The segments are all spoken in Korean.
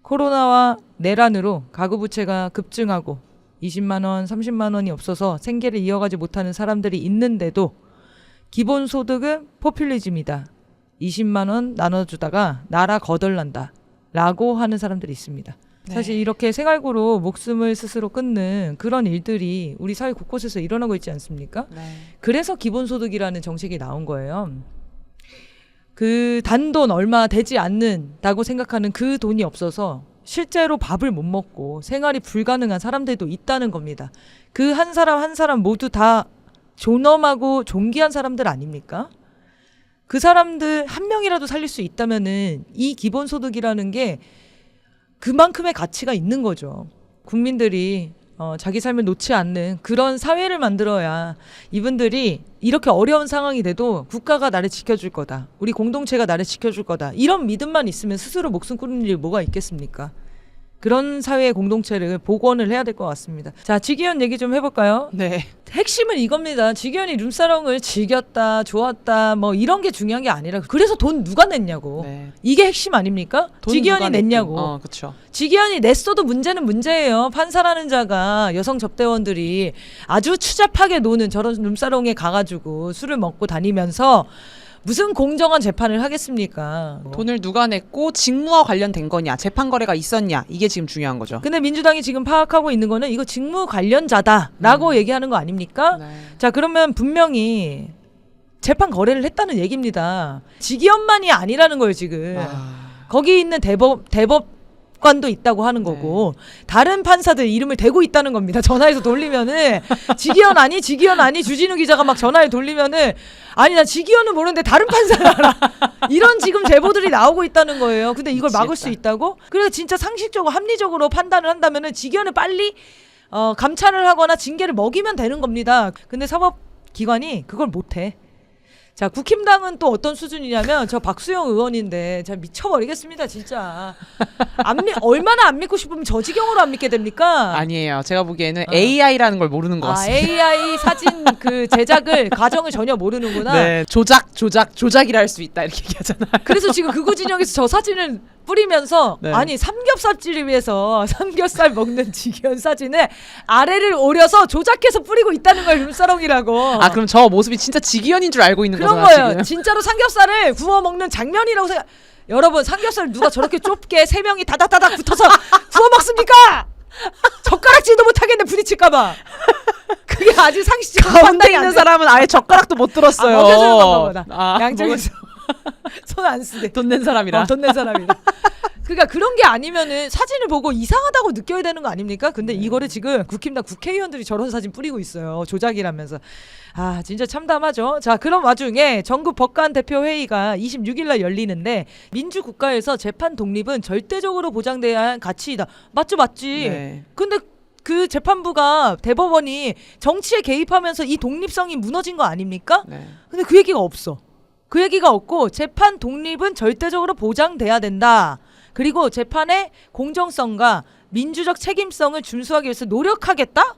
코로나와 내란으로 가구부채가 급증하고 20만 원, 30만 원이 없어서 생계를 이어가지 못하는 사람들이 있는데도 기본소득은 포퓰리즘이다. 20만 원 나눠주다가 나라 거덜난다. 라고 하는 사람들이 있습니다. 네. 사실 이렇게 생활고로 목숨을 스스로 끊는 그런 일들이 우리 사회 곳곳에서 일어나고 있지 않습니까? 네. 그래서 기본소득이라는 정책이 나온 거예요. 그 단돈 얼마 되지 않는다고 생각하는 그 돈이 없어서 실제로 밥을 못 먹고 생활이 불가능한 사람들도 있다는 겁니다. 그 한 사람 한 사람 모두 다 존엄하고 존귀한 사람들 아닙니까? 그 사람들 한 명이라도 살릴 수 있다면은 이 기본소득이라는 게 그만큼의 가치가 있는 거죠. 국민들이 자기 삶을 놓지 않는 그런 사회를 만들어야 이분들이 이렇게 어려운 상황이 돼도 국가가 나를 지켜줄 거다. 우리 공동체가 나를 지켜줄 거다. 이런 믿음만 있으면 스스로 목숨 끊는 일이 뭐가 있겠습니까? 그런 사회의 공동체를 복원을 해야 될 것 같습니다. 자, 지기현 얘기 좀 해볼까요? 네. 핵심은 이겁니다. 지기현이 룸사롱을 즐겼다, 좋았다, 뭐 이런 게 중요한 게 아니라 그래서 돈 누가 냈냐고. 네. 이게 핵심 아닙니까? 돈 지기현이 누가 냈냐고. 그렇죠. 지기현이 냈어도 문제는 문제예요. 판사라는 자가 여성 접대원들이 아주 추잡하게 노는 저런 룸사롱에 가가지고 술을 먹고 다니면서 무슨 공정한 재판을 하겠습니까? 돈을 누가 냈고 직무와 관련된 거냐, 재판 거래가 있었냐, 이게 지금 중요한 거죠. 근데 민주당이 지금 파악하고 있는 거는 이거 직무 관련자다라고 얘기하는 거 아닙니까? 네. 자, 그러면 분명히 재판 거래를 했다는 얘기입니다. 지기현만이 아니라는 거예요, 지금. 거기 있는 대법관도 있다고 하는 거고 다른 판사들 이름을 대고 있다는 겁니다. 전화해서 돌리면은 지기현 아니 주진우 기자가 막 전화해 돌리면은 아니 나 지기현은 모르는데 다른 판사를 알아. 이런 지금 제보들이 나오고 있다는 거예요. 근데 이걸 막을 수 있다고? 그래서 진짜 상식적으로 합리적으로 판단을 한다면은 지기현을 빨리 감찰을 하거나 징계를 먹이면 되는 겁니다. 근데 사법기관이 그걸 못해. 자, 국힘당은 또 어떤 수준이냐면 저 박수영 의원인데 제가 미쳐버리겠습니다 진짜. 얼마나 안 믿고 싶으면 저 지경으로 안 믿게 됩니까? 아니에요. 제가 보기에는 AI라는 걸 모르는 것 같습니다. AI 사진 그 제작을 과정을 전혀 모르는구나. 네, 조작이라 할 수 있다 이렇게 얘기하잖아요. 그래서 지금 극우 진영에서 저 사진을 뿌리면서 네. 아니 삼겹살집을 위해서 삼겹살 먹는 지기현 사진을 아래를 오려서 조작해서 뿌리고 있다는 거예요. 룸사롱이라고. 아, 그럼 저 모습이 진짜 지기현인 줄 알고 있는 그런 거잖아 거예요. 지금. 진짜로 삼겹살을 구워 먹는 장면이라고 생각. 여러분 삼겹살 누가 저렇게 좁게 세 명이 다닥다닥 붙어서 구워 먹습니까? 젓가락질도 못하겠네 부딪힐까봐. 그게 아주 상식적인 가운데 판단이 안 있는 돼. 사람은 아예 젓가락도 못 들었어요. 먹여주는 건가 보다. 아, 양쪽에서 손 안 쓰대. 돈 낸 사람이라. 돈 낸 사람이라. 그러니까 그런 게 아니면은 사진을 보고 이상하다고 느껴야 되는 거 아닙니까? 근데 이거를 지금 국힘당 국회의원들이 저런 사진 뿌리고 있어요. 조작이라면서. 아, 진짜 참담하죠. 자, 그런 와중에 전국 법관 대표 회의가 26일 날 열리는데 민주국가에서 재판 독립은 절대적으로 보장돼야 할 가치이다. 맞죠, 맞지. 네. 근데 그 재판부가 대법원이 정치에 개입하면서 이 독립성이 무너진 거 아닙니까? 네. 근데 그 얘기가 없어. 그 얘기가 없고 재판 독립은 절대적으로 보장돼야 된다. 그리고 재판의 공정성과 민주적 책임성을 준수하기 위해서 노력하겠다?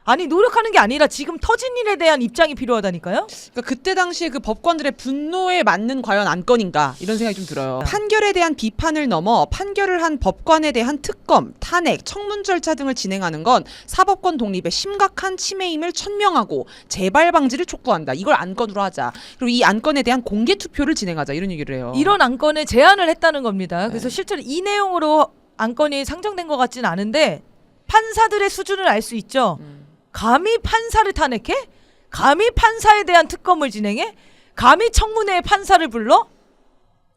아니 노력하는 게 아니라 지금 터진 일에 대한 입장이 필요하다니까요. 그러니까 그때 당시에 그 법관들의 분노에 맞는 과연 안건인가 이런 생각이 좀 들어요. 판결에 대한 비판을 넘어 판결을 한 법관에 대한 특검, 탄핵, 청문 절차 등을 진행하는 건 사법권 독립의 심각한 침해임을 천명하고 재발 방지를 촉구한다. 이걸 안건으로 하자. 그리고 이 안건에 대한 공개 투표를 진행하자 이런 얘기를 해요. 이런 안건에 제안을 했다는 겁니다. 그래서 네. 실제로 이 내용으로 안건이 상정된 것 같지는 않은데 판사들의 수준을 알 수 있죠. 감히 판사를 탄핵해? 감히 판사에 대한 특검을 진행해? 감히 청문회에 판사를 불러?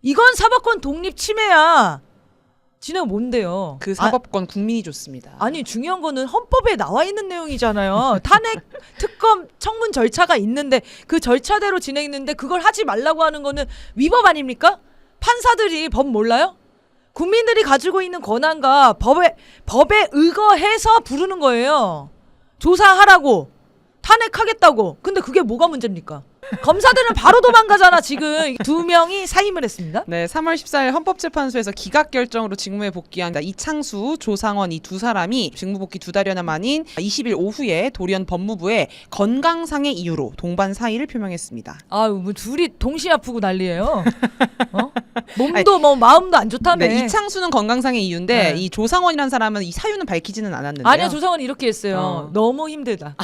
이건 사법권 독립 침해야. 지네가 뭔데요? 그 사법권 국민이 좋습니다. 아니 중요한 거는 헌법에 나와 있는 내용이잖아요. 탄핵, 특검, 청문 절차가 있는데 그 절차대로 진행했는데 그걸 하지 말라고 하는 거는 위법 아닙니까? 판사들이 법 몰라요? 국민들이 가지고 있는 권한과 법에 의거해서 부르는 거예요. 조사하라고 탄핵하겠다고. 근데 그게 뭐가 문제입니까? 검사들은 바로 도망가잖아. 지금 2명이 사임을 했습니다. 네, 3월 14일 헌법재판소에서 기각 결정으로 직무에 복귀한 이창수, 조상원 이 두 사람이 직무 복귀 2달여나 만인 20일 오후에 돌연 법무부에 건강상의 이유로 동반 사의를 표명했습니다. 아유, 뭐 둘이 동시에 아프고 난리예요. 어? 몸도 뭐 마음도 안 좋다며. 네, 이창수는 건강상의 이유인데 네. 이 조상원이라는 사람은 이 사유는 밝히지는 않았는데요. 아니야, 조상원이 이렇게 했어요. 너무 힘들다.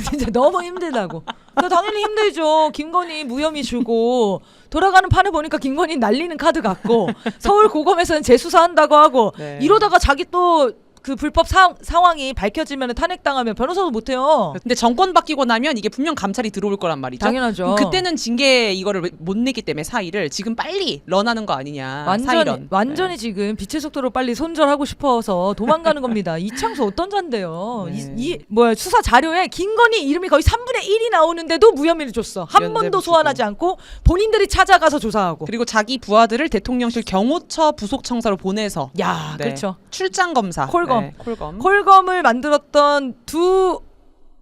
진짜 너무 힘들다고. 그러니까 당연히 힘들죠. 김건희 무혐의 주고 돌아가는 판을 보니까 김건희 날리는 카드 같고 서울 고검에서는 재수사한다고 하고 네. 이러다가 자기 또 그 불법 상황이 밝혀지면 탄핵당하면 변호사도 못해요. 근데 정권 바뀌고 나면 이게 분명 감찰이 들어올 거란 말이죠. 당연하죠. 그때는 징계 이거를 못 내기 때문에 사의를 지금 빨리 런하는 거 아니냐. 사의런. 완전히 네. 지금 빛의 속도로 빨리 손절하고 싶어서 도망가는 겁니다. 이창수 어떤 잔데요? 네. 뭐야 수사 자료에 김건희 이름이 거의 3분의 1이 나오는데도 무혐의를 줬어. 한 번도 면죄부 소환하지 않고 본인들이 찾아가서 조사하고. 그리고 자기 부하들을 대통령실 경호처 부속청사로 보내서 야, 네. 그렇죠. 출장 검사, 콜검. 네, 콜검. 콜검을 만들었던 두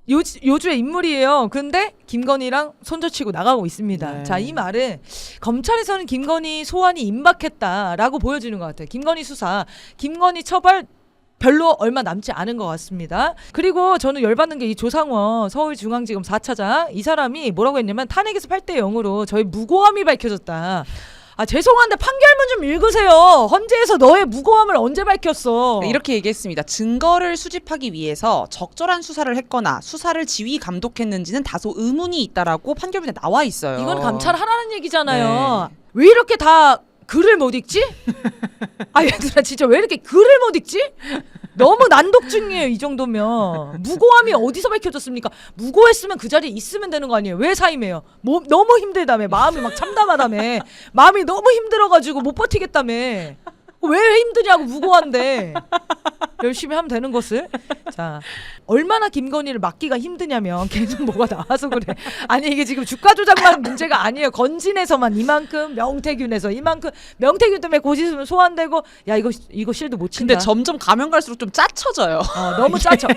요주의 인물이에요. 근데 김건희랑 손절치고 나가고 있습니다. 네. 자, 이 말은 검찰에서는 김건희 소환이 임박했다라고 보여지는 것 같아요. 김건희 수사, 김건희 처벌 별로 얼마 남지 않은 것 같습니다. 그리고 저는 열받는 게 이 조상원 서울중앙지검 4차장 이 사람이 뭐라고 했냐면 탄핵에서 8대 0으로 저희 무고함이 밝혀졌다. 아, 죄송한데 판결문 좀 읽으세요. 헌재에서 너의 무고함을 언제 밝혔어? 네, 이렇게 얘기했습니다. 증거를 수집하기 위해서 적절한 수사를 했거나 수사를 지휘 감독했는지는 다소 의문이 있다라고 판결문에 나와 있어요. 이건 감찰하라는 얘기잖아요. 네. 왜 이렇게 다 글을 못 읽지? 아, 얘들아 진짜 왜 이렇게 글을 못 읽지? 너무 난독증이에요. 이 정도면 무고함이 어디서 밝혀졌습니까? 무고했으면 그 자리에 있으면 되는 거 아니에요? 왜 사임해요? 너무 힘들다며. 마음이 막 참담하다며. 마음이 너무 힘들어가지고 못 버티겠다며. 왜 힘드냐고. 무고한데 열심히 하면 되는 것을. 자, 얼마나 김건희를 막기가 힘드냐면 계속 뭐가 나와서 그래. 아니 이게 지금 주가 조작만 문제가 아니에요. 건진에서만 이만큼, 명태균에서 이만큼. 명태균 때문에 고지서면 소환되고. 야, 이거 실드 못 친다. 근데 점점 가면 갈수록 좀 짜쳐져요. 너무 짜쳐.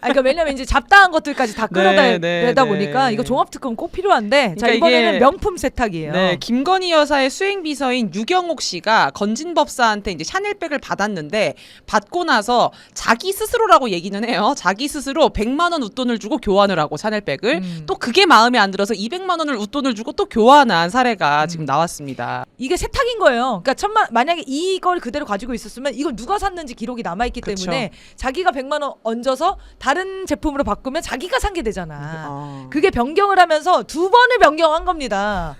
그러니까 왜냐면 이제 잡다한 것들까지 다 끌어내다 네, 보니까 네. 이거 종합특검 꼭 필요한데. 자, 그러니까 이번에는 이게- 명품 세탁이에요. 네, 김건희 여사의 수행비서인 유경옥 씨가 건진법사한테 이제 샤넬백을 받았는데 받고 나서 자기 스스로라고 얘기는 해요. 자기 스스로 100만 원 웃돈을 주고 교환을 하고 샤넬백을 또 그게 마음에 안 들어서 200만 원을 웃돈을 주고 또 교환한 사례가 지금 나왔습니다. 이게 세탁인 거예요. 그러니까 만약에 이걸 그대로 가지고 있었으면 이걸 누가 샀는지 기록이 남아있기 그쵸. 때문에 자기가 100만 원 얹어서 다른 제품으로 바꾸면 자기가 산 게 되잖아. 그게 변경을 하면서 2번을 변경한 겁니다.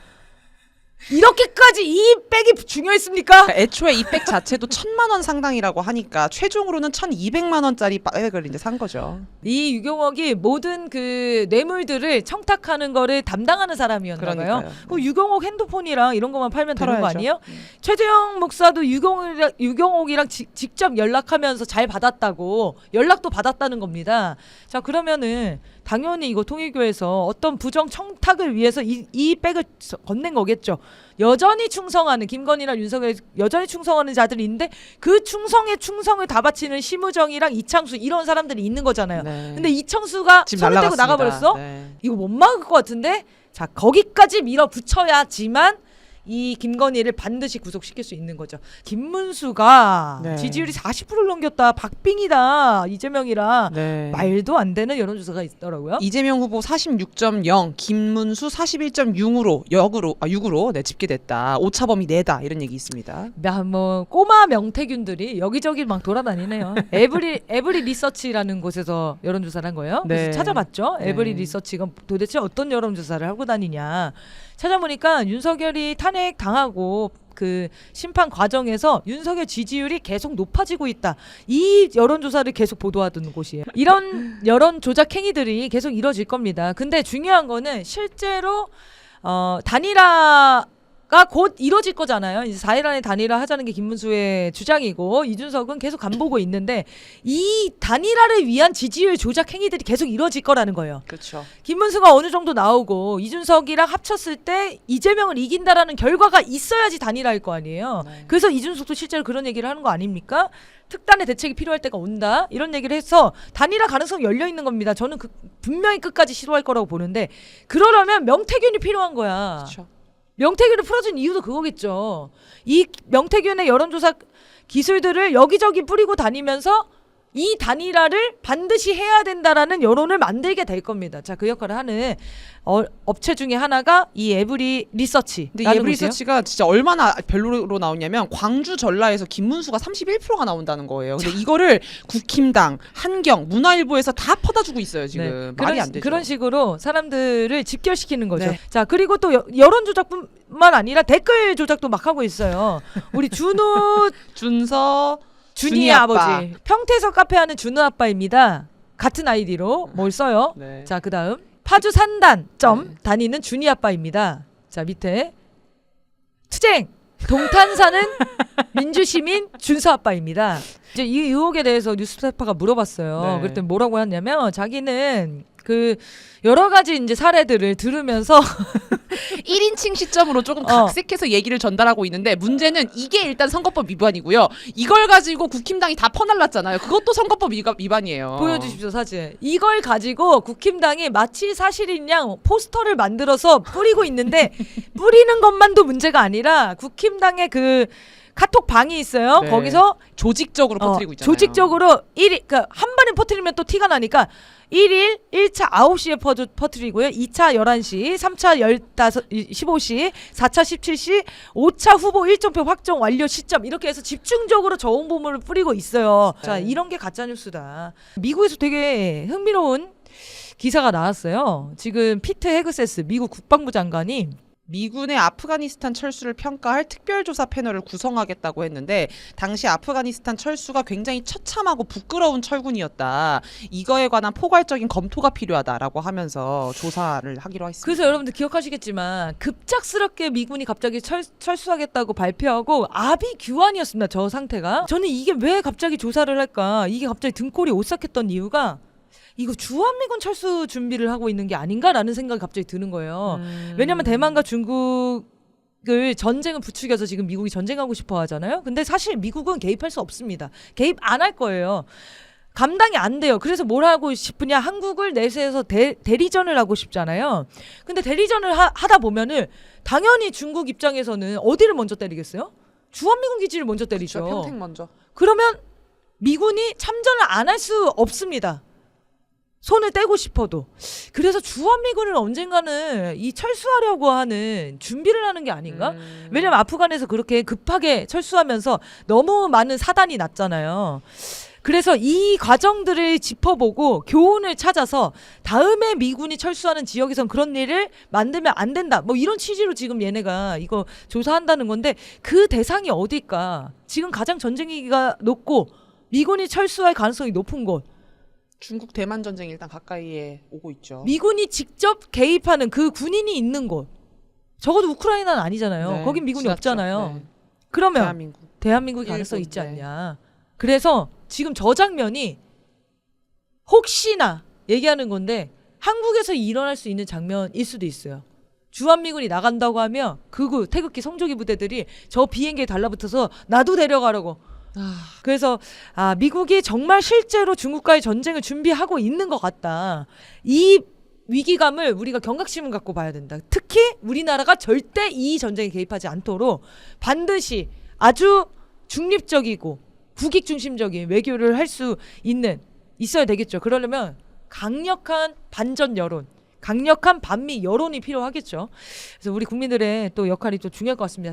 이렇게까지 이 백이 중요했습니까? 그러니까 애초에 이 백 자체도 1,000만 원 상당이라고 하니까 최종으로는 1,200만 원짜리 백을 이제 산 거죠. 이 유경옥이 모든 그 뇌물들을 청탁하는 거를 담당하는 사람이었나 봐요. 그러니까요. 그 유경옥 핸드폰이랑 이런 것만 팔면 되는 거 털어야죠. 아니에요? 최재형 목사도 유경옥이랑 직접 연락하면서 잘 받았다고, 연락도 받았다는 겁니다. 자, 그러면은 당연히 이거 통일교에서 어떤 부정 청탁을 위해서 이 백을 건넨 거겠죠. 여전히 충성하는 김건희랑 윤석열 여전히 충성하는 자들이 있는데 그 충성을 다 바치는 심우정이랑 이창수 이런 사람들이 있는 거잖아요. 네. 근데 이창수가 지금 손을 떼고 날라갔습니다. 나가버렸어? 네. 이거 못 막을 것 같은데? 자, 거기까지 밀어붙여야지만 이 김건희를 반드시 구속시킬 수 있는 거죠. 김문수가 네. 지지율이 40%를 넘겼다. 박빙이다. 이재명이랑. 네. 말도 안 되는 여론조사가 있더라고요. 이재명 후보 46.0, 김문수 41.6으로 네, 집계됐다. 오차범위 내다 이런 얘기 있습니다. 뭐 꼬마 명태균들이 여기저기 막 돌아다니네요. 에브리 리서치라는 곳에서 여론조사를 한 거예요. 그래서 네. 찾아봤죠. 네. 에브리 리서치가 도대체 어떤 여론조사를 하고 다니냐. 찾아보니까 윤석열이 탄핵 당하고 그 심판 과정에서 윤석열 지지율이 계속 높아지고 있다. 이 여론조사를 계속 보도하던 곳이에요. 이런 여론 조작 행위들이 계속 이뤄질 겁니다. 근데 중요한 거는 실제로 단일화 곧 이뤄질 거잖아요. 이제 4일 안에 단일화 하자는 게 김문수의 주장이고 이준석은 계속 간보고 있는데 이 단일화를 위한 지지율 조작 행위들이 계속 이뤄질 거라는 거예요. 그렇죠. 김문수가 어느 정도 나오고 이준석이랑 합쳤을 때 이재명을 이긴다라는 결과가 있어야지 단일화일 거 아니에요. 네. 그래서 이준석도 실제로 그런 얘기를 하는 거 아닙니까? 특단의 대책이 필요할 때가 온다. 이런 얘기를 해서 단일화 가능성이 열려 있는 겁니다. 저는 분명히 끝까지 시도할 거라고 보는데 그러려면 명태균이 필요한 거야. 그렇죠. 명태균을 풀어준 이유도 그거겠죠. 이 명태균의 여론조사 기술들을 여기저기 뿌리고 다니면서 이 단일화를 반드시 해야 된다라는 여론을 만들게 될 겁니다. 자, 그 역할을 하는 업체 중에 하나가 이 에브리 리서치. 근데 이 에브리 리서치가 진짜 얼마나 별로로 나오냐면 광주 전라에서 김문수가 31%가 나온다는 거예요. 근데 이거를 국힘당, 한경, 문화일보에서 다 퍼다주고 있어요 지금. 말이 안 되죠. 그런 식으로 사람들을 집결시키는 거죠. 네. 자, 그리고 또 여론 조작뿐만 아니라 댓글 조작도 막 하고 있어요. 우리 준서 준이의 아버지. 평택에서 카페 하는 준우 아빠입니다. 같은 아이디로 뭘 써요. 네. 자, 그 다음 파주 산단 다니는 준이 아빠입니다. 자, 밑에 투쟁 동탄 사는 민주시민 준서 아빠입니다. 이제 이 의혹에 대해서 뉴스타파가 물어봤어요. 네. 그랬더니 뭐라고 했냐면 자기는 그 여러 가지 이제 사례들을 들으면서 1인칭 시점으로 조금 각색해서 얘기를 전달하고 있는데 문제는 이게 일단 선거법 위반이고요. 이걸 가지고 국힘당이 다 퍼날랐잖아요. 그것도 선거법 위반이에요. 보여주십시오, 사진. 이걸 가지고 국힘당이 마치 사실인 양 포스터를 만들어서 뿌리고 있는데 뿌리는 것만도 문제가 아니라 국힘당의 그 카톡 방이 있어요. 네. 거기서 조직적으로 퍼뜨리고 있잖아요. 조직적으로 그러니까 한 번에 퍼뜨리면 또 티가 나니까 1일 1차 9시에 퍼뜨리고요. 2차 11시, 3차 15시, 4차 17시, 5차 후보 일정표 확정 완료 시점 이렇게 해서 집중적으로 저홍보물을 뿌리고 있어요. 네. 자, 이런 게 가짜뉴스다. 미국에서 되게 흥미로운 기사가 나왔어요. 지금 피트 헤그세스 미국 국방부 장관이 미군의 아프가니스탄 철수를 평가할 특별조사 패널을 구성하겠다고 했는데 당시 아프가니스탄 철수가 굉장히 처참하고 부끄러운 철군이었다. 이거에 관한 포괄적인 검토가 필요하다라고 하면서 조사를 하기로 했습니다. 그래서 여러분들 기억하시겠지만 급작스럽게 미군이 갑자기 철수하겠다고 발표하고 아비규환이었습니다. 저 상태가. 저는 이게 왜 갑자기 조사를 할까? 이게 갑자기 등골이 오싹했던 이유가 이거 주한미군 철수 준비를 하고 있는 게 아닌가라는 생각이 갑자기 드는 거예요. 왜냐하면 대만과 중국을 전쟁을 부추겨서 지금 미국이 전쟁하고 싶어 하잖아요. 근데 사실 미국은 개입할 수 없습니다. 개입 안 할 거예요. 감당이 안 돼요. 그래서 뭘 하고 싶으냐? 한국을 내세워서 대리전을 하고 싶잖아요. 근데 대리전을 하다 보면은 당연히 중국 입장에서는 어디를 먼저 때리겠어요? 주한미군 기지를 먼저 때리죠. 그렇죠. 평택 먼저. 그러면 미군이 참전을 안 할 수 없습니다. 손을 떼고 싶어도. 그래서 주한미군을 언젠가는 이 철수하려고 하는 준비를 하는 게 아닌가? 왜냐면 아프간에서 그렇게 급하게 철수하면서 너무 많은 사단이 났잖아요. 그래서 이 과정들을 짚어보고 교훈을 찾아서 다음에 미군이 철수하는 지역에선 그런 일을 만들면 안 된다. 뭐 이런 취지로 지금 얘네가 이거 조사한다는 건데 그 대상이 어딜까? 지금 가장 전쟁 위기가 높고 미군이 철수할 가능성이 높은 곳. 중국 대만 전쟁이 일단 가까이에 오고 있죠. 미군이 직접 개입하는 그 군인이 있는 곳. 적어도 우크라이나는 아니잖아요. 네, 거긴 미군이 지났죠. 없잖아요. 네. 그러면 대한민국이 가능성이 있지 일본, 않냐. 그래서 지금 저 장면이 혹시나 얘기하는 건데 한국에서 일어날 수 있는 장면일 수도 있어요. 주한미군이 나간다고 하면 극우 태극기 성조기 부대들이 저 비행기에 달라붙어서 나도 데려가려고. 그래서 미국이 정말 실제로 중국과의 전쟁을 준비하고 있는 것 같다. 이 위기감을 우리가 경각심을 갖고 봐야 된다. 특히 우리나라가 절대 이 전쟁에 개입하지 않도록 반드시 아주 중립적이고 국익 중심적인 외교를 할 수 있어야 되겠죠. 그러려면 강력한 반전 여론, 강력한 반미 여론이 필요하겠죠. 그래서 우리 국민들의 또 역할이 또 중요할 것 같습니다.